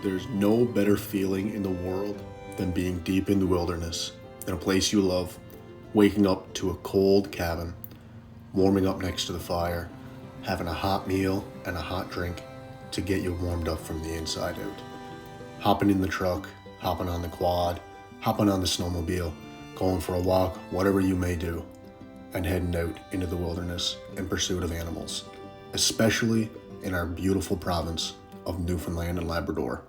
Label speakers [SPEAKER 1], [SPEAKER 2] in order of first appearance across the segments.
[SPEAKER 1] There's no better feeling in the world than being deep in the wilderness, in a place you love, waking up to a cold cabin, warming up next to the fire, having a hot meal and a hot drink to get you warmed up from the inside out. Hopping in the truck, hopping on the quad, hopping on the snowmobile, going for a walk, whatever you may do, and heading out into the wilderness in pursuit of animals, especially in our beautiful province of Newfoundland and Labrador.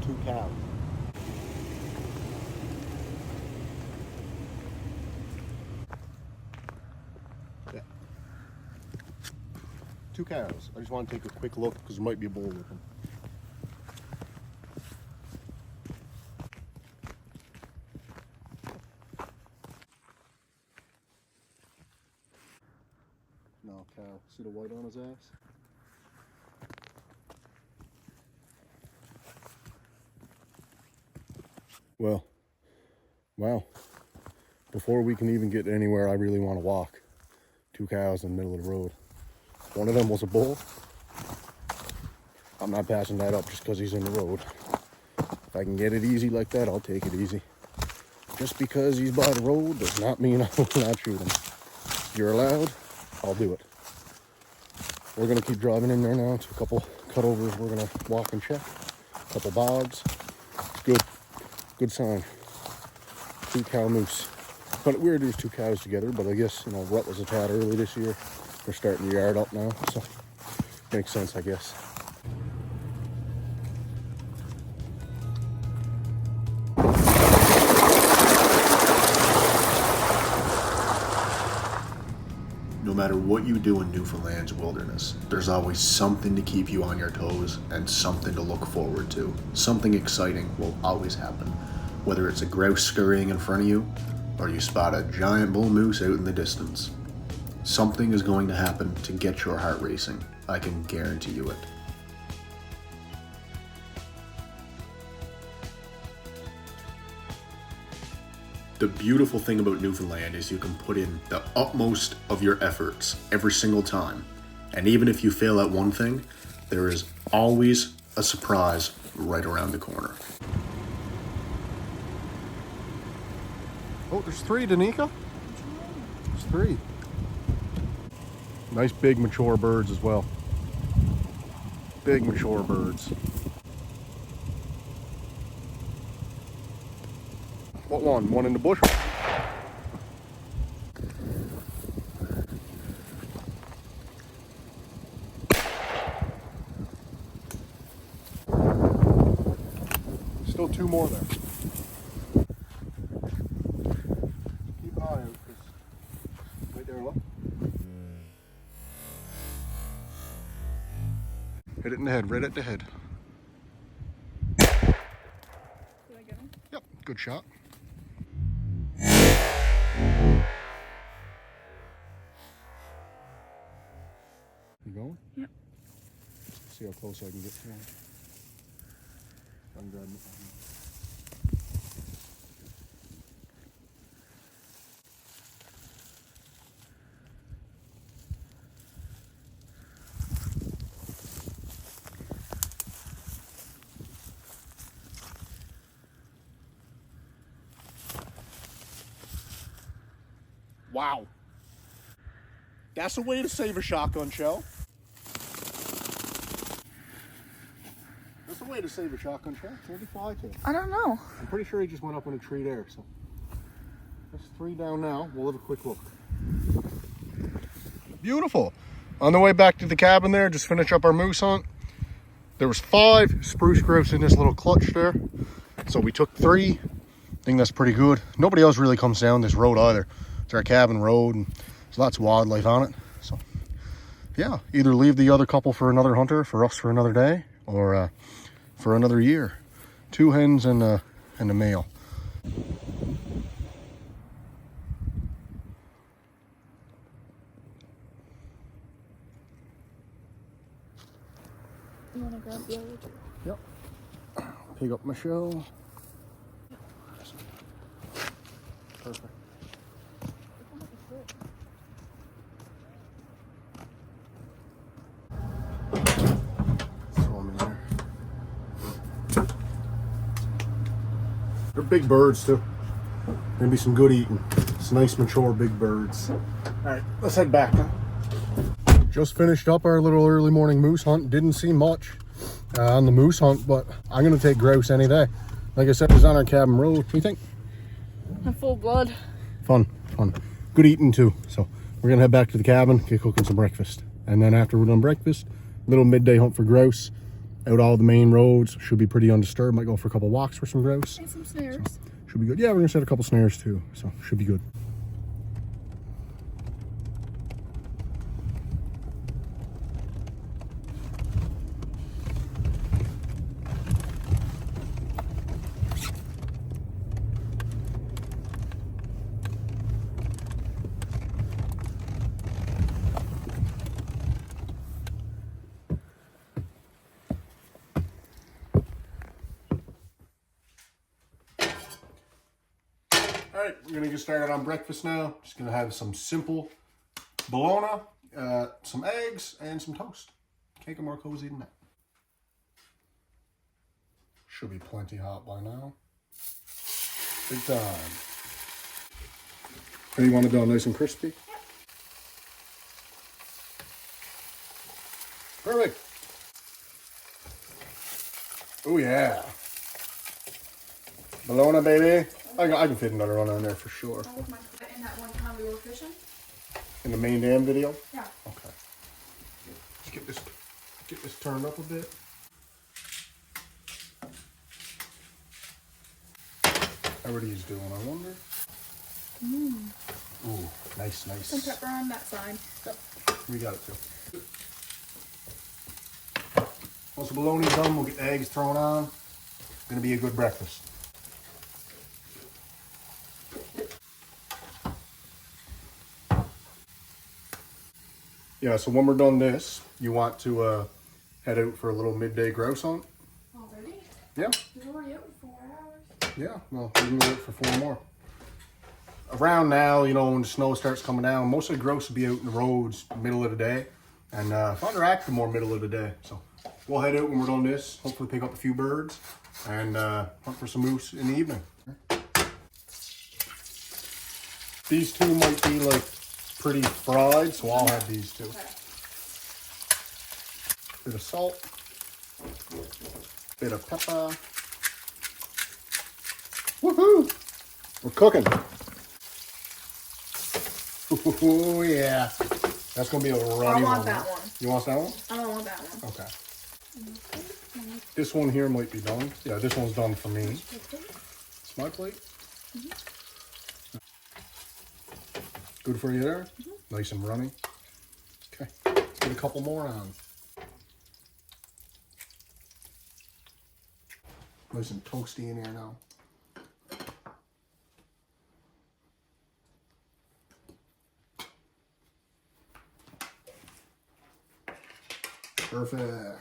[SPEAKER 2] Two cows. Yeah. Two cows. I just want to take a quick look because there might be a bull with them. No cow. See the white on his ass? Well, wow. Before we can even get anywhere, I really want to walk. Two cows in the middle of the road. One of them was a bull. I'm not passing that up just because he's in the road. If I can get it easy like that, I'll take it easy. Just because he's by the road does not mean I will not shoot him. If you're allowed, I'll do it. We're going to keep driving in there now to a couple cutovers we're going to walk and check. A couple bogs. It's good. Good sign. Two cow moose. But weird there's two cows together, but I guess, rut was a tad early this year. They're starting the yard up now, so makes sense, I guess.
[SPEAKER 1] No matter what you do in Newfoundland's wilderness, there's always something to keep you on your toes and something to look forward to. Something exciting will always happen, whether it's a grouse scurrying in front of you or you spot a giant bull moose out in the distance. Something is going to happen to get your heart racing. I can guarantee you it. The beautiful thing about Newfoundland is you can put in the utmost of your efforts every single time. And even if you fail at one thing, there is always a surprise right around the corner.
[SPEAKER 2] Oh, there's three, Danica. There's three. Nice big mature birds as well. Big mature birds. What one? One in the bush? Still two more there. Keep an eye out, because right there, look. Hit it in the head, right at the head.
[SPEAKER 3] Did I get him?
[SPEAKER 2] Yep, good shot. You going?
[SPEAKER 3] Yep.
[SPEAKER 2] See how close I can get to him. I'm grabbing it. Wow. That's a way to save a shotgun shell. That's a way to save a shotgun shell. Where'd he fly to?
[SPEAKER 3] I don't know.
[SPEAKER 2] I'm pretty sure he just went up in a tree there, so. That's 3 down now. We'll have a quick look. Beautiful. On the way back to the cabin there, just finish up our moose hunt. There was 5 spruce grouse in this little clutch there. So we took 3. I think that's pretty good. Nobody else really comes down this road either. It's our cabin road and there's lots of wildlife on it. So yeah, either leave the other couple for another hunter, for us for another day, or for another year. 2 hens and a male.
[SPEAKER 3] You want to grab the other two?
[SPEAKER 2] Yep. Pick up my shell. Perfect. Throw them in there. They're big birds too. Gonna be some good eating. It's nice, mature, big birds. All right, let's head back now. Just finished up our little early morning moose hunt. Didn't see much on the moose hunt, but I'm gonna take grouse any day. Like I said, it's on our cabin road. What do you think?
[SPEAKER 3] A full blood.
[SPEAKER 2] Fun. Good eating too. So we're gonna head back to the cabin, get cooking some breakfast. And then after we're done breakfast, little midday hunt for grouse. Out all the main roads. Should be pretty undisturbed. Might go for a couple walks for some grouse.
[SPEAKER 3] And some snares.
[SPEAKER 2] So, should be good. Yeah, we're gonna set a couple snares too. So should be good. All right, we're gonna get started on breakfast now. Just gonna have some simple bologna, some eggs, and some toast. Can't get more cozy than that. Should be plenty hot by now. Big time. How do you want it done, nice and crispy? Perfect. Oh yeah. Bologna, baby. I can fit another one on there for sure.
[SPEAKER 3] That was in that one time we were fishing.
[SPEAKER 2] In the main dam video?
[SPEAKER 3] Yeah.
[SPEAKER 2] Okay. Let's get this turned up a bit. How are these doing, I wonder? Ooh, nice.
[SPEAKER 3] Some pepper on that side.
[SPEAKER 2] Yep, we got it too. Once the bologna's done, we'll get the eggs thrown on. It's gonna be a good breakfast. Yeah, so when we're done this, you want to head out for a little midday grouse hunt.
[SPEAKER 3] Already?
[SPEAKER 2] Yeah.
[SPEAKER 3] We're already out for 4 hours.
[SPEAKER 2] Yeah, well, we can go out for 4 more. Around now, you know, when the snow starts coming down, most of the grouse will be out in the roads middle of the day. And find her active more middle of the day. So we'll head out when we're done this, hopefully pick up a few birds, and hunt for some moose in the evening. These two might be like pretty fried, so I'll have these two.
[SPEAKER 3] Okay.
[SPEAKER 2] Bit of salt, bit of pepper. Woohoo! We're cooking. Oh yeah, that's gonna be a runny one.
[SPEAKER 3] I want that one.
[SPEAKER 2] You want that one?
[SPEAKER 3] I don't want that one.
[SPEAKER 2] Okay. This one here might be done. Yeah, this one's done for me. It's my plate. Good for you there? Nice and runny. Okay, get a couple more on. Nice and toasty in here now. Perfect.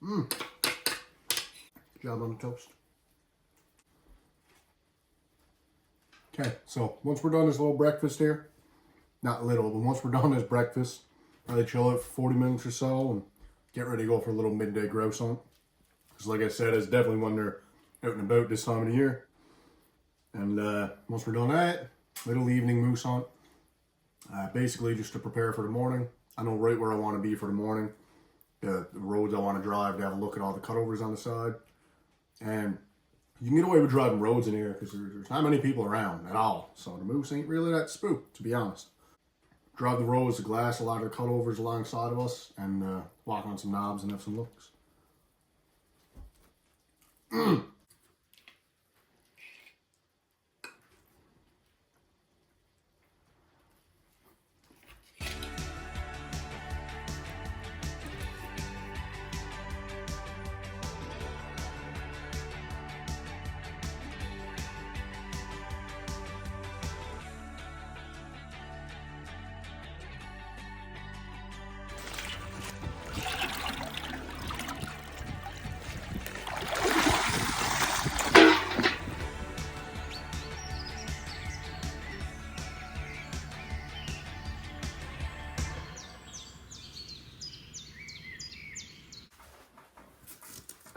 [SPEAKER 2] Good job on the toast. Okay, so once we're done this little breakfast here, not little, but once we're done this breakfast, probably chill out for 40 minutes or so and get ready to go for a little midday grouse hunt. Because like I said, it's definitely when they're out and about this time of the year. And once we're done that, little evening moose hunt. Basically just to prepare for the morning. I know right where I want to be for the morning. The roads I want to drive to have a look at all the cutovers on the side. And you can get away with driving roads in here because there's not many people around at all. So the moose ain't really that spooked, to be honest. Drive the roads, the glass, a lot of the cutovers alongside of us, and walk on some knobs and have some looks.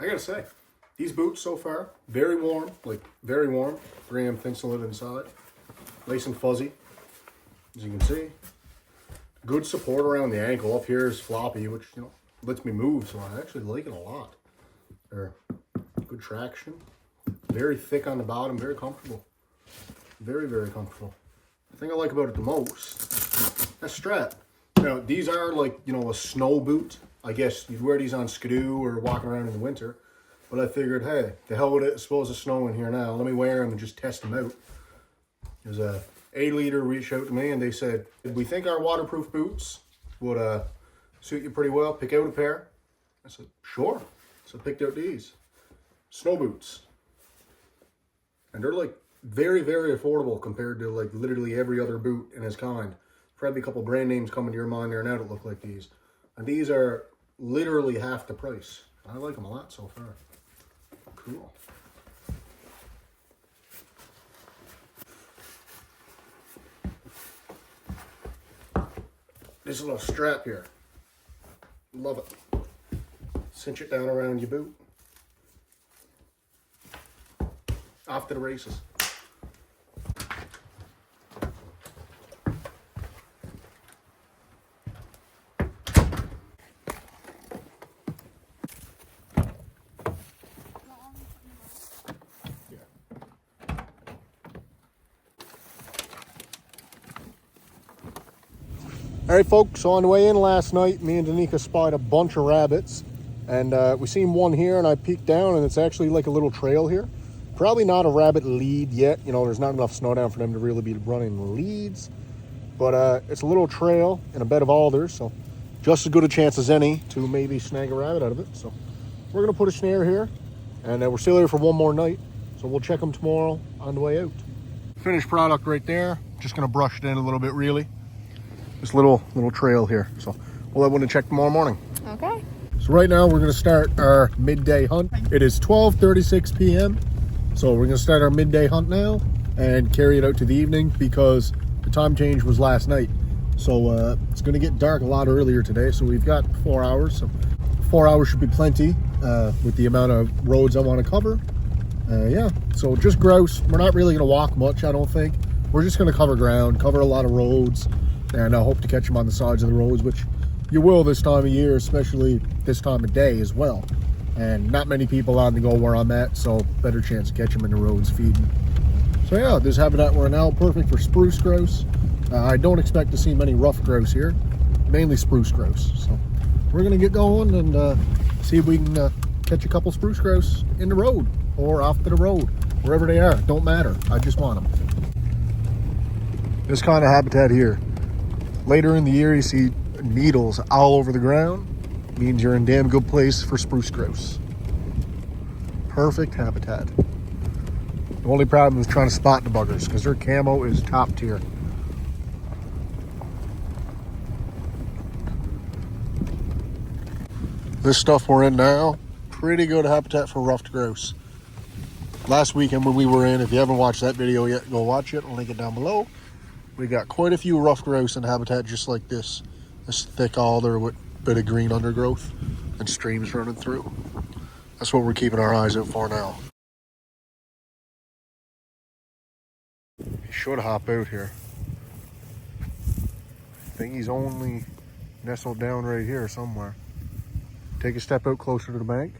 [SPEAKER 2] I gotta say, these boots so far, very warm, like very warm. Graham thinks to live inside. Nice and fuzzy, as you can see. Good support around the ankle. Up here is floppy, which, you know, lets me move, so I actually like it a lot. They're good traction. Very thick on the bottom, very comfortable. Very, very comfortable. The thing I like about it the most, that strap. Now, these are like, you know, a snow boot. I guess you'd wear these on skidoo or walking around in the winter. But I figured, hey, the hell with it. Suppose it's snowing here now. Let me wear them and just test them out. There's a Aleader reached out to me and they said, we think our waterproof boots would suit you pretty well. Pick out a pair. I said, sure. So I picked out these. Snow boots. And they're like very, very affordable compared to like literally every other boot in its kind. Probably a couple brand names coming to your mind there now that look like these. And these are literally half the price. I like them a lot so far. Cool. This little strap here. Love it. Cinch it down around your boot. Off to the races. All right, folks, so on the way in last night, me and Danica spied a bunch of rabbits, and we seen one here, and I peeked down, and it's actually like a little trail here. Probably not a rabbit lead yet. You know, there's not enough snow down for them to really be running leads, but it's a little trail in a bed of alders, so just as good a chance as any to maybe snag a rabbit out of it. So we're gonna put a snare here, and we're still here for one more night, so we'll check them tomorrow on the way out. Finished product right there. Just gonna brush it in a little bit, really. This little trail here, so we'll have one to check tomorrow morning.
[SPEAKER 3] Okay.
[SPEAKER 2] So right now we're going to start our midday hunt. It is 12:36 p.m. So we're going to start our midday hunt now and carry it out to the evening because the time change was last night. So it's going to get dark a lot earlier today. So we've got 4 hours. So 4 hours should be plenty with the amount of roads I want to cover. Yeah, so just grouse. We're not really going to walk much, I don't think. We're just going to cover ground, cover a lot of roads. And I hope to catch them on the sides of the roads, which you will this time of year, especially this time of day as well. And not many people on the go where I'm at, so better chance to catch them in the roads feeding. So yeah, this habitat we're in now, perfect for spruce grouse. I don't expect to see many rough grouse here, mainly spruce grouse. So we're gonna get going and see if we can catch a couple spruce grouse in the road or off to the road, wherever they are, don't matter. I just want them. This kind of habitat here. Later in the year, you see needles all over the ground. Means you're in damn good place for spruce grouse. Perfect habitat. The only problem is trying to spot the buggers because their camo is top tier. This stuff we're in now, pretty good habitat for ruffed grouse. last weekend when we were in. If you haven't watched that video yet, go watch it. I'll link it down below. We got quite a few rough grouse in habitat just like this. This thick alder with a bit of green undergrowth and streams running through. That's what we're keeping our eyes out for now. He should hop out here. I think he's only nestled down right here somewhere. Take a step out closer to the bank.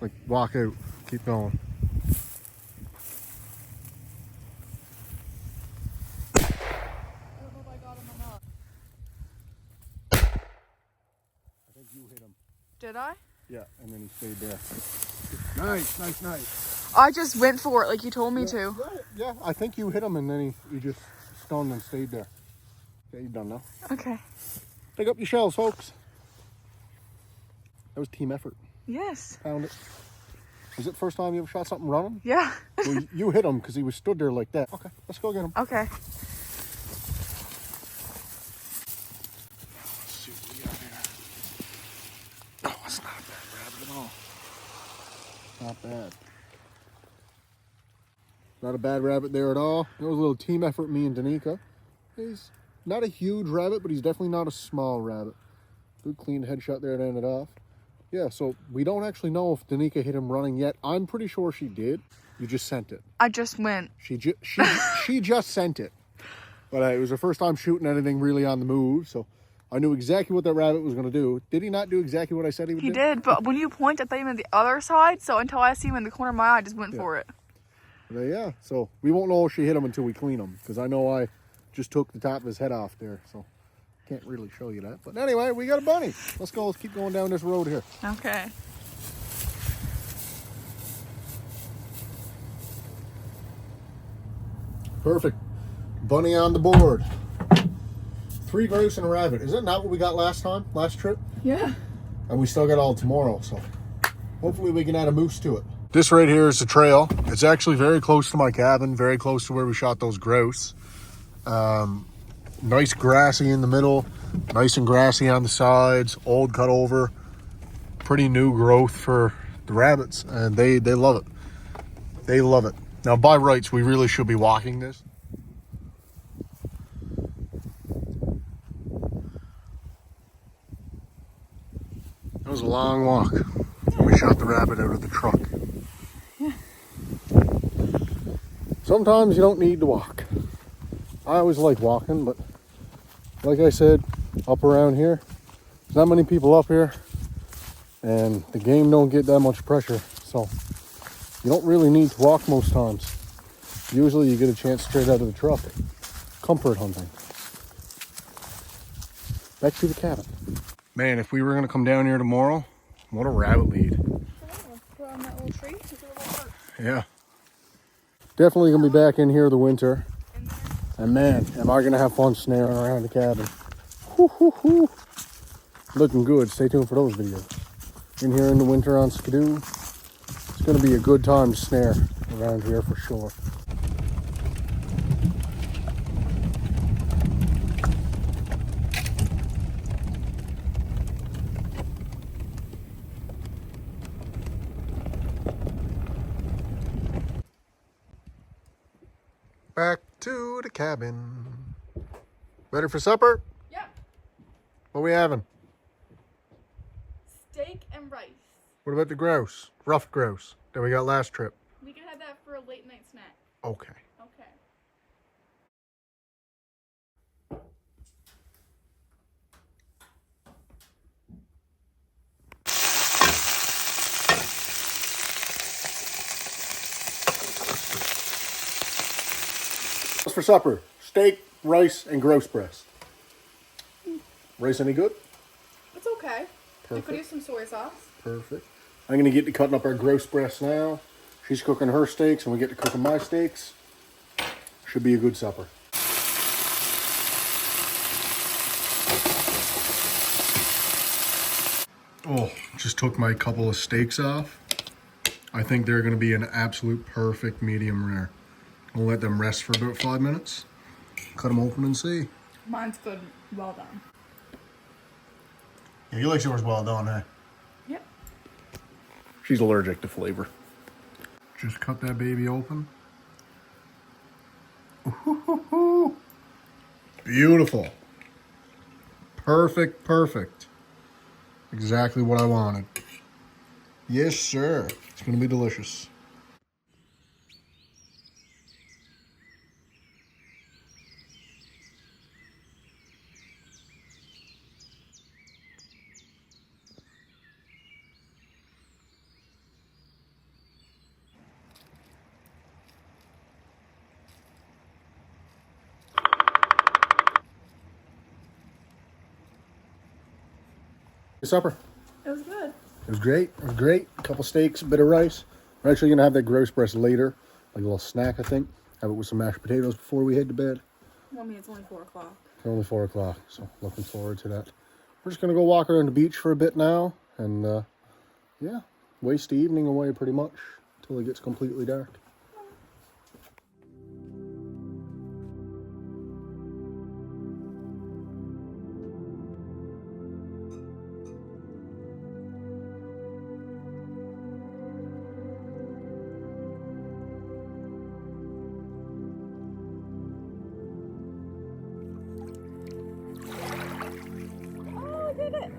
[SPEAKER 2] Like, walk out. Keep going.
[SPEAKER 3] I don't know if I got him or not.
[SPEAKER 2] I think you hit him.
[SPEAKER 3] Did I?
[SPEAKER 2] Yeah, and then he stayed there. Nice, nice, nice.
[SPEAKER 3] I just went for it like you told me to.
[SPEAKER 2] Yeah, I think you hit him and then he just stunned and stayed there. Okay, you're done now.
[SPEAKER 3] Okay.
[SPEAKER 2] Pick up your shells, folks. That was team effort.
[SPEAKER 3] Yes.
[SPEAKER 2] Found it. Was it the first time you ever shot something running?
[SPEAKER 3] Yeah.
[SPEAKER 2] Well, you hit him because he was stood there like that. Okay, let's go get him.
[SPEAKER 3] Okay.
[SPEAKER 2] Let's see what we got here. Oh, it's not a bad rabbit at all. Not bad. Not a bad rabbit there at all. That was a little team effort, me and Danica. He's not a huge rabbit, but he's definitely not a small rabbit. Good clean headshot there to end it off. Yeah, so we don't actually know if Danica hit him running yet. I'm pretty sure she did. You just sent it.
[SPEAKER 3] I just went.
[SPEAKER 2] She just sent it. But it was her first time shooting anything really on the move, so I knew exactly what that rabbit was going to do. Did he not do exactly what I said he would do?
[SPEAKER 3] He did, but when you point, I thought you meant the other side, so until I see him in the corner of my eye, I just went for it.
[SPEAKER 2] But yeah, so we won't know if she hit him until we clean him, because I know I just took the top of his head off there, so can't really show you that. But anyway, we got a bunny. Let's go. Let's keep going down this road here.
[SPEAKER 3] Okay.
[SPEAKER 2] Perfect. Bunny on the board. 3 grouse and a rabbit. Is that not what we got last time? Last trip?
[SPEAKER 3] Yeah.
[SPEAKER 2] And we still got all tomorrow, so hopefully we can add a moose to it. This right here is the trail. It's actually very close to my cabin, very close to where we shot those grouse. Nice grassy in the middle, nice and grassy on the sides, old cut over, pretty new growth for the rabbits, and they love it. They love it. Now, by rights, we really should be walking this. That was a long walk. We shot the rabbit out of the truck.
[SPEAKER 3] Yeah.
[SPEAKER 2] Sometimes you don't need to walk. I always like walking, but like I said, up around here, there's not many people up here, and the game don't get that much pressure, so you don't really need to walk most times. Usually you get a chance straight out of the truck. Comfort hunting. Back to the cabin. Man, if we were going to come down here tomorrow, what a rabbit lead.
[SPEAKER 3] Put on that little tree.
[SPEAKER 2] Yeah. Definitely going to be back in here the winter. And man, am I going to have fun snaring around the cabin. Whoo, whoo, whoo. Looking good. Stay tuned for those videos. In here in the winter on Skidoo. It's going to be a good time to snare around here for sure. Back to the cabin. Ready for supper?
[SPEAKER 3] Yep.
[SPEAKER 2] What are we having?
[SPEAKER 3] Steak and rice.
[SPEAKER 2] What about the grouse? Rough grouse that we got last trip.
[SPEAKER 3] We can have that for a late night snack.
[SPEAKER 2] Okay.
[SPEAKER 3] Okay.
[SPEAKER 2] What's for supper? Steak, rice, and grouse breast. Rice any good?
[SPEAKER 3] It's okay. You could use some soy sauce.
[SPEAKER 2] Perfect. I'm going to get to cutting up our grouse breast now. She's cooking her steaks and we get to cooking my steaks. Should be a good supper. Oh, just took my couple of steaks off. I think they're going to be an absolute perfect medium rare. We'll let them rest for about 5 minutes. Cut them open and see.
[SPEAKER 3] Mine's good. Well done.
[SPEAKER 2] Yeah, you like yours well done, eh?
[SPEAKER 3] Yep.
[SPEAKER 2] She's allergic to flavor. Just cut that baby open. Ooh, beautiful. Perfect, perfect. Exactly what I wanted. Yes, sir. It's gonna be delicious. Supper.
[SPEAKER 3] It was good.
[SPEAKER 2] It was great. It was great. A couple steaks, a bit of rice. We're actually gonna have that grouse breast later, like a little snack, I think. Have it with some mashed potatoes before we head to bed.
[SPEAKER 3] Well, I mean, it's only 4 o'clock.
[SPEAKER 2] It's only 4 o'clock, so looking forward to that. We're just gonna go walk around the beach for a bit now, and yeah, waste the evening away pretty much until it gets completely dark.
[SPEAKER 3] Oh, I did it.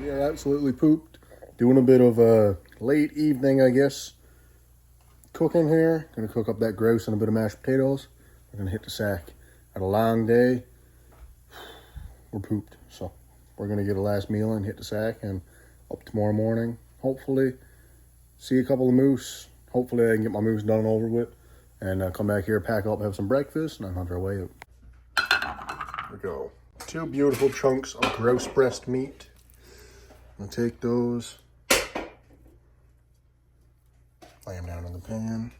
[SPEAKER 3] We are absolutely pooped. Doing a bit of a late evening, I guess, cooking here. Gonna cook up that grouse and a bit of mashed potatoes. We're gonna hit the sack. Had a long day. We're pooped, so we're gonna get a last meal and hit the sack, and up tomorrow morning, hopefully, see a couple of moose. Hopefully I can get my moose done and over with, and come back here, pack up, have some breakfast, and then hunt our way out. Here we go. 2 beautiful chunks of grouse breast meat. I'm gonna take those, lay them down in the pan.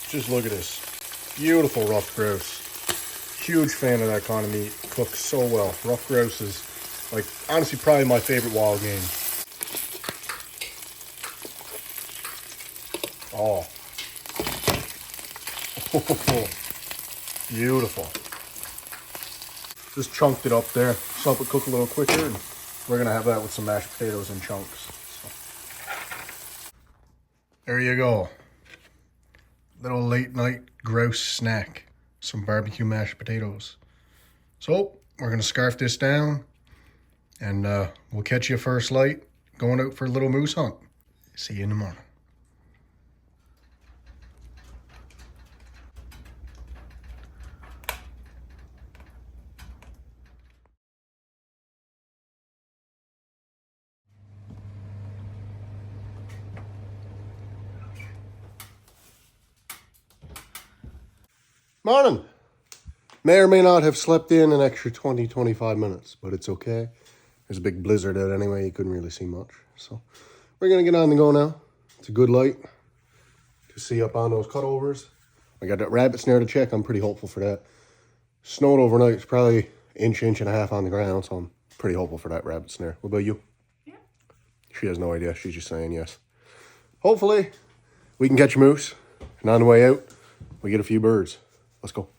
[SPEAKER 3] Just look at this. Beautiful rough grouse. Huge fan of that kind of meat. Cooks so well. Rough grouse is, like, honestly probably my favorite wild game. Oh. Beautiful. Just chunked it up there, so help it cook a little quicker, and we're gonna have that with some mashed potatoes and chunks. So. There you go. Little late night grouse snack. Some barbecue mashed potatoes. So we're gonna scarf this down, and we'll catch you first light going out for a little moose hunt. See you in the morning. Morning. May or may not have slept in an extra 20-25 minutes, but it's okay. There's a big blizzard out anyway. You couldn't really see much. So we're going to get on the go now. It's a good light to see up on those cutovers. I got that rabbit snare to check. I'm pretty hopeful for that. Snowed overnight. It's probably inch and a half on the ground, so I'm pretty hopeful for that rabbit snare. What about you? Yeah.
[SPEAKER 2] She has no idea. She's just saying yes. Hopefully we can catch a moose. And on the way out, we get a few birds. Let's go.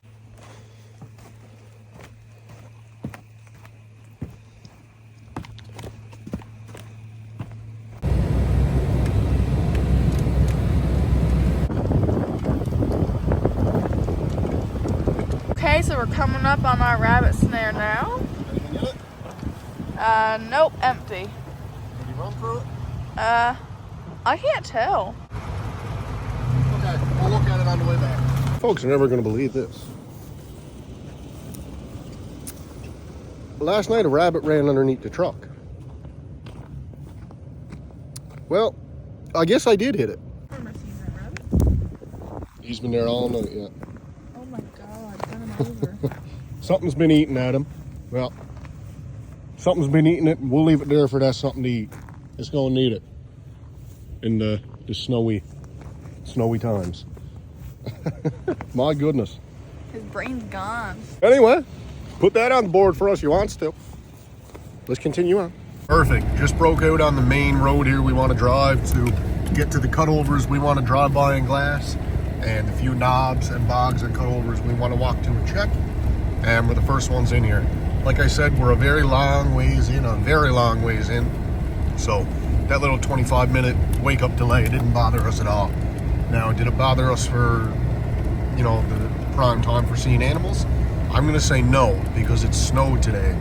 [SPEAKER 4] Okay, so we're coming up on our rabbit snare now.
[SPEAKER 3] Anything in it?
[SPEAKER 4] Nope, empty.
[SPEAKER 3] Did you run through it?
[SPEAKER 4] I can't tell.
[SPEAKER 3] Okay, we'll look at it on the way back. Folks are never going to believe this. Last night a rabbit ran underneath the truck. Well, I guess I did hit it.
[SPEAKER 4] I've never seen that rabbit.
[SPEAKER 3] He's been there all night, yeah.
[SPEAKER 4] Oh my god, turn him over.
[SPEAKER 3] Something's been eating at him. Well, something's been eating it, and we'll leave it there for that something to eat. It's going to need it in the snowy times. My goodness.
[SPEAKER 4] His brain's gone.
[SPEAKER 3] Anyway, put that on the board for us. You want to? Let's continue on. Perfect. Just broke out on the main road here. We want to drive to get to the cutovers we want to drive by in Glass, and a few knobs and bogs and cutovers we want to walk to and check. And we're the first ones in here. Like I said, we're a very long ways in. So that little 25-minute wake-up delay didn't bother us at all. Now, did it bother us for, you know, the prime time for seeing animals? I'm going to say no, because it snowed today.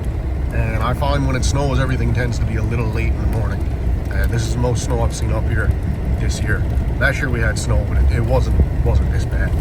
[SPEAKER 3] And I find when it snows, everything tends to be a little late in the morning. And this is the most snow I've seen up here this year. Last year we had snow, but it wasn't this bad.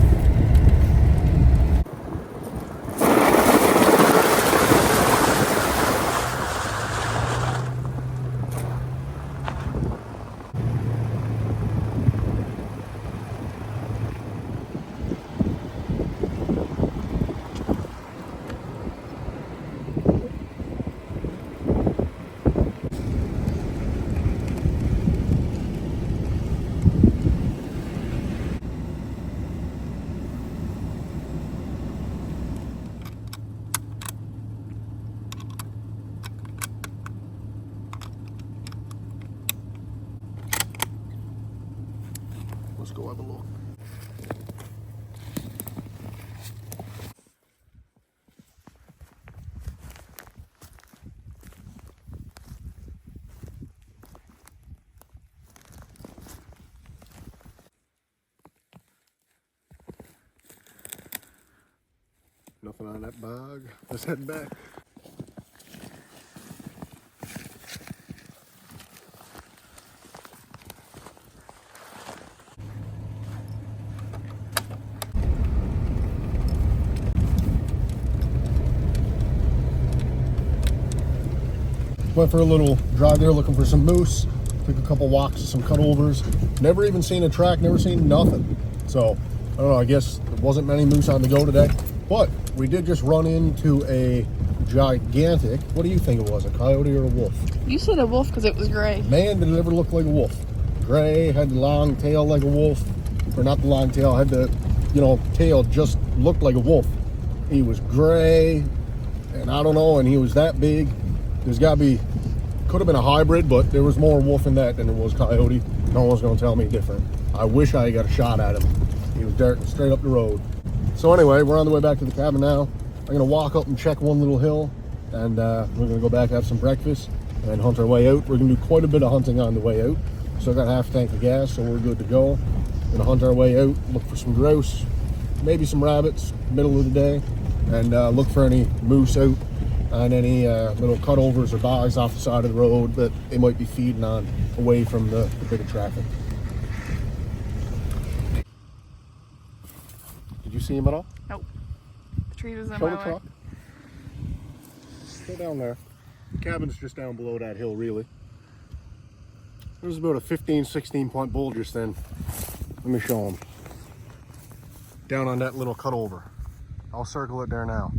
[SPEAKER 3] Let's go have a look. Nothing on that bog. Let's head back. Went for a little drive there looking for some moose. Took a couple walks to some cutovers. Never even seen a track, never seen nothing. So, I don't know, I guess there wasn't many moose on the go today. But we did just run into a gigantic, what do you think it was, a coyote or a wolf?
[SPEAKER 4] You said a wolf because it was gray.
[SPEAKER 3] Man, did it ever look like a wolf. Gray, had the long tail like a wolf. Or not the long tail, had the, you know, tail just looked like a wolf. He was gray, and I don't know, and he was that big. There's got to be, could have been a hybrid, but there was more wolf in that than there was coyote. No one's going to tell me different. I wish I got a shot at him. He was darting straight up the road. So anyway, we're on the way back to the cabin now. I'm going to walk up and check one little hill, and we're going to go back, have some breakfast, and hunt our way out. We're going to do quite a bit of hunting on the way out. Still got half a tank of gas, so we're good to go. Going to hunt our way out, look for some grouse, maybe some rabbits, middle of the day, and look for any moose out and any little cutovers or bogs off the side of the road that they might be feeding on away from the bit of traffic. Did you see him at all?
[SPEAKER 4] Nope. The tree was in
[SPEAKER 3] Show
[SPEAKER 4] my
[SPEAKER 3] the
[SPEAKER 4] way.
[SPEAKER 3] truck. Go down there. The cabin's just down below that hill, really. There was about a 15, 16 point bull just then. Let me show him. Down on that little cutover. I'll circle it there now.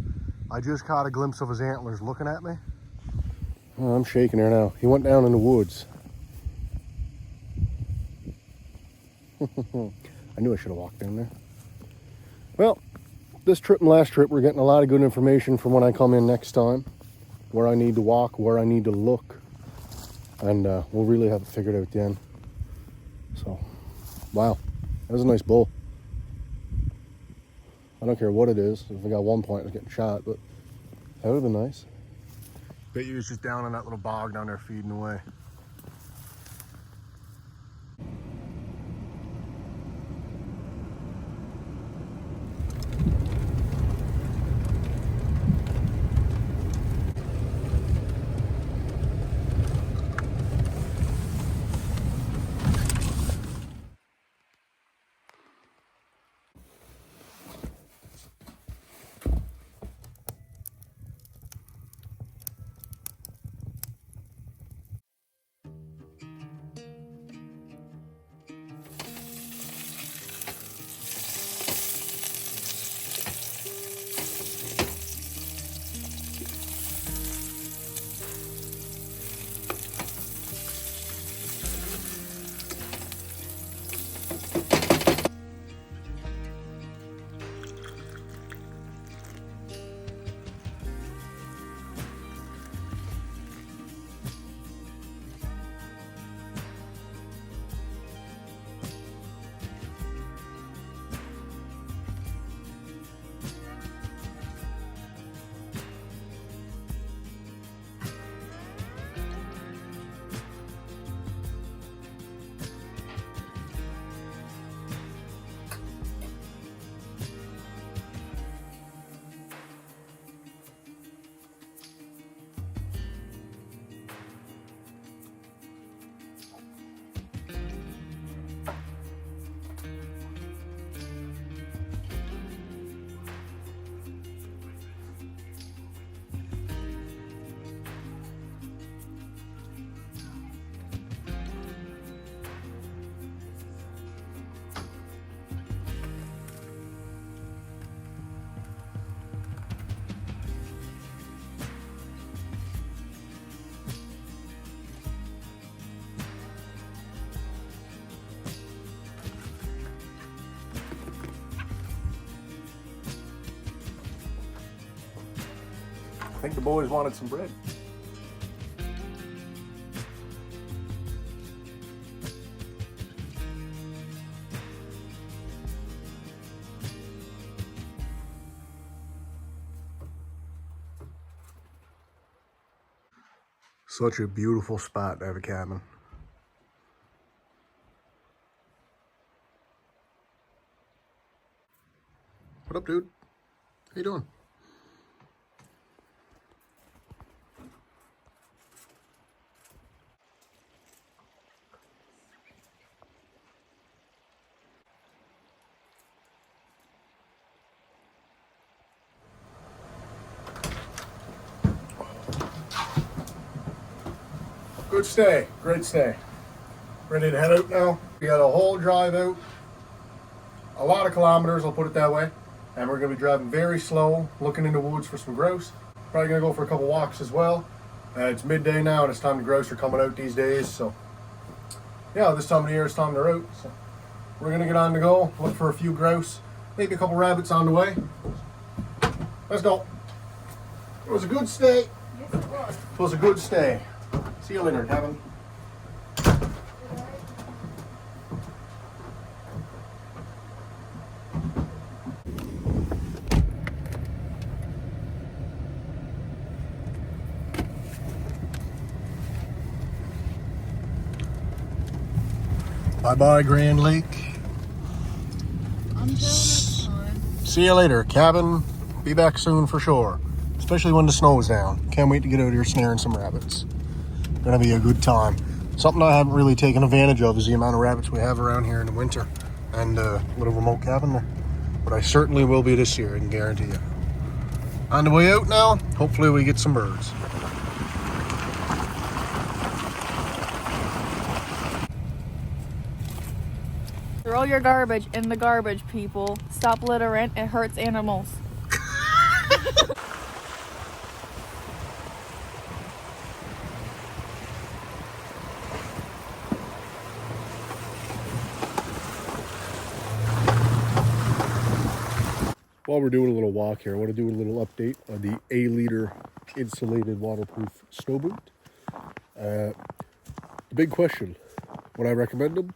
[SPEAKER 3] I just caught a glimpse of his antlers looking at me. Oh, I'm shaking there now. He went down in the woods. I knew I should have walked down there. Well, this trip and last trip, we're getting a lot of good information from when I come in next time. Where I need to walk, where I need to look. And we'll really have it figured out then. So, wow. That was a nice bull. I don't care what it is. If I got 1 point, I was getting shot, but that would have been nice. Bet you was just down on that little bog down there feeding away. I think the boys wanted some bread. Such a beautiful spot to have a cabin. What up, dude? How you doing? Good stay, great stay. Ready to head out now. We got a whole drive out, a lot of kilometers, I'll put it that way. And we're gonna be driving very slow, looking in the woods for some grouse. Probably gonna go for a couple walks as well. It's midday now and it's time the grouse are coming out these days. So yeah, this time of the year it's time they're out. So we're gonna get on the go, look for a few grouse, maybe a couple rabbits on the way. Let's go. It was a good stay.
[SPEAKER 4] Yes, it was.
[SPEAKER 3] It was a good stay. See you later, Kevin. Bye-bye, Grand Lake.
[SPEAKER 4] Until next time.
[SPEAKER 3] See you later, cabin. Be back soon for sure. Especially when the snow is down. Can't wait to get out here snaring some rabbits. Gonna be a good time. Something I haven't really taken advantage of is the amount of rabbits we have around here in the winter. And a little remote cabin there. But I certainly will be this year, I can guarantee you. On the way out now, hopefully we get some birds.
[SPEAKER 4] Throw your garbage in the garbage, people. Stop littering. It hurts animals.
[SPEAKER 3] While we're doing a little walk here, I want to do a little update on the Aleader insulated waterproof snow boot. The big question, would I recommend them?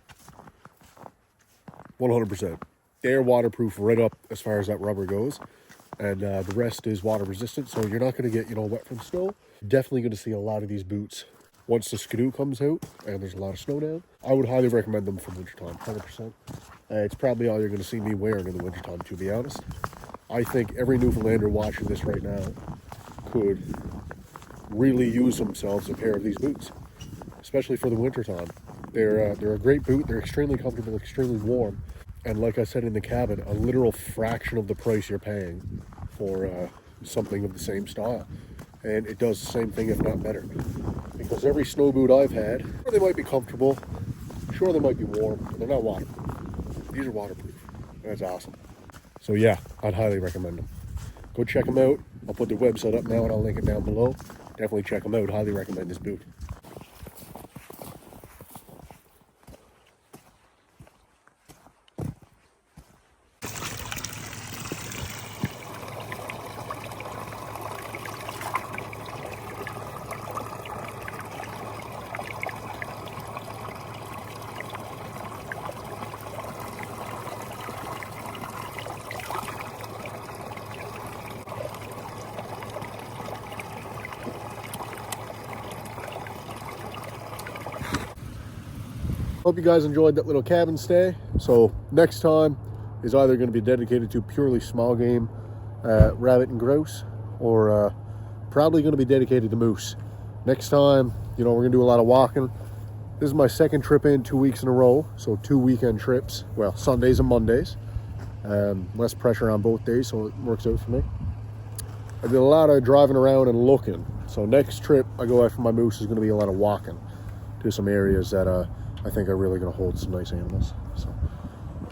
[SPEAKER 3] 100%. They're waterproof right up as far as that rubber goes, and the rest is water resistant, so you're not going to get, wet from snow. Definitely going to see a lot of these boots once the skidoo comes out and there's a lot of snow down. I would highly recommend them for wintertime, 100%. It's probably all you're going to see me wearing in the wintertime, to be honest. I think every Newfoundlander watching this right now could really use themselves a pair of these boots, especially for the wintertime. They're a great boot. They're extremely comfortable, extremely warm. And like I said in the cabin, a literal fraction of the price you're paying for something of the same style. And it does the same thing, if not better. Because every snow boot I've had, sure they might be comfortable, sure they might be warm, but they're not waterproof. These are waterproof. That's awesome. So yeah, I'd highly recommend them. Go check them out. I'll put their website up now and I'll link it down below. Definitely check them out. Highly recommend this boot. Hope you guys enjoyed that little cabin stay. So next time is either going to be dedicated to purely small game, rabbit and grouse, or probably going to be dedicated to moose. Next time, we're going to do a lot of walking. This is my second trip in 2 weeks in a row, so 2 weekend trips. Well, Sundays and Mondays. Less pressure on both days, so it works out for me. I did a lot of driving around and looking. So next trip I go after my moose is going to be a lot of walking to some areas that I think are really going to hold some nice animals. So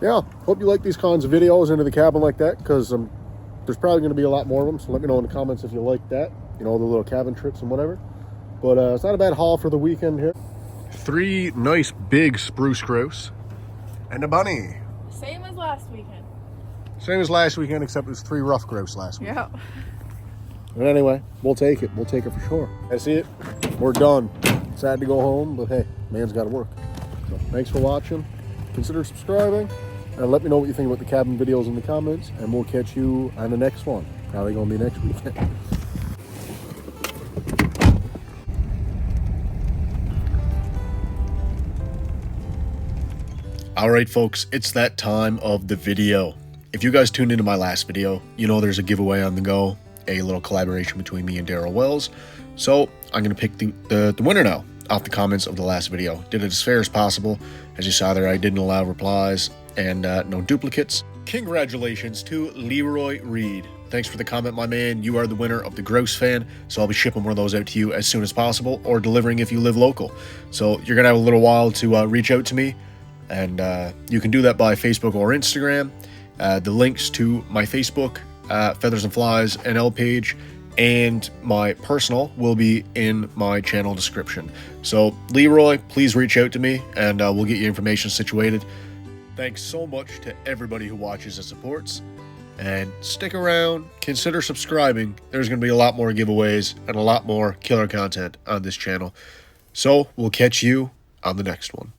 [SPEAKER 3] yeah, hope you like these kinds of videos into the cabin like that, because there's probably going to be a lot more of them. So let me know in the comments if you like that, the little cabin trips and whatever. But it's not a bad haul for the weekend here. 3 nice big spruce grouse and a bunny.
[SPEAKER 4] Same as last weekend.
[SPEAKER 3] Same as last weekend, except it was 3 rough grouse last week.
[SPEAKER 4] Yeah.
[SPEAKER 3] But anyway, we'll take it. We'll take it for sure. I see it. We're done. Sad to go home, but hey, man's got to work. So thanks for watching. Consider subscribing. And let me know what you think about the cabin videos in the comments. And we'll catch you on the next one. Probably going to be next weekend.
[SPEAKER 1] Alright folks, it's that time of the video. If you guys tuned into my last video, you know there's a giveaway on the go, a little collaboration between me and Daryl Wells. So I'm going to pick the winner now off the comments of the last video. Did it as fair as possible. As you saw there, I didn't allow replies and no duplicates. Congratulations to Leroy Reed. Thanks for the comment, my man. You are the winner of the Grouse fan, so I'll be shipping one of those out to you as soon as possible, or delivering if you live local. So you're going to have a little while to reach out to me, and you can do that by Facebook or Instagram. The links to my Facebook, Feathers and Flies NL page, and my personal will be in my channel description. So Leroy, please reach out to me and we'll get your information situated. Thanks so much to everybody who watches and supports, and stick around, consider subscribing. There's going to be a lot more giveaways and a lot more killer content on this channel. So we'll catch you on the next one.